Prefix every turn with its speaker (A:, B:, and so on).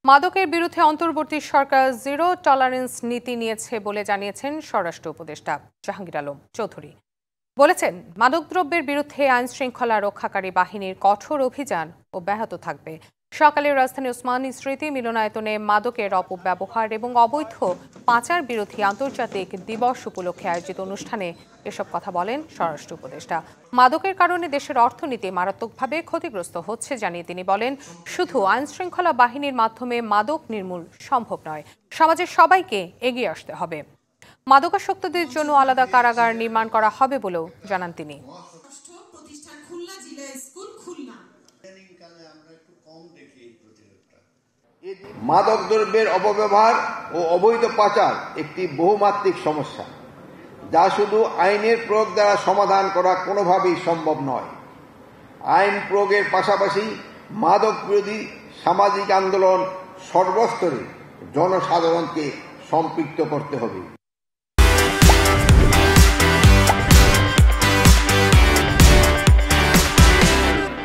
A: মাদকের বিরুদ্ধে অন্তর্বর্তী সরকার জিরো টলারেন্স নীতি নিয়েছে বলে জানিয়েছেন স্বরাষ্ট্র উপদেষ্টা জাহাঙ্গীর আলম চৌধুরী। বলেছেন, মাদকদ্রব্যের বিরুদ্ধে আইন শৃঙ্খলা রক্ষাকারী বাহিনীর কঠোর অভিযান অব্যাহত থাকবে। সকালে রাজধানী ওসমানী স্মৃতি মিলনায়তনে মাদকের অপব্যবহার এবং অবৈধ পাচার বিরোধী আন্তর্জাতিক দিবস উপলক্ষে আয়োজিত অনুষ্ঠানে এসব কথা বলেন স্বরাষ্ট্র উপদেষ্টা। মাদকের কারণে দেশের অর্থনীতি মারাত্মকভাবে ক্ষতিগ্রস্ত হচ্ছে জানিয়ে তিনি বলেন, শুধু আইন শৃঙ্খলা বাহিনীর মাধ্যমে মাদক নির্মূল সম্ভব নয়, সমাজের সবাইকে এগিয়ে আসতে হবে। মাদকাসক্তদের জন্য আলাদা কারাগার নির্মাণ করা হবে বলেও জানান তিনি।
B: মাদক দ্রব্যের অপব্যবহার ও অবৈধ পাচার একটি বহুমাত্রিক সমস্যা, যা শুধু আইনের প্রয়োগ দ্বারা সমাধান করা কোনোভাবেই সম্ভব নয়। আইন প্রয়োগের পাশাপাশি মাদক বিরোধী সামাজিক আন্দোলন সর্বস্তরে জনসাধারণকে সম্পৃক্ত করতে হবে।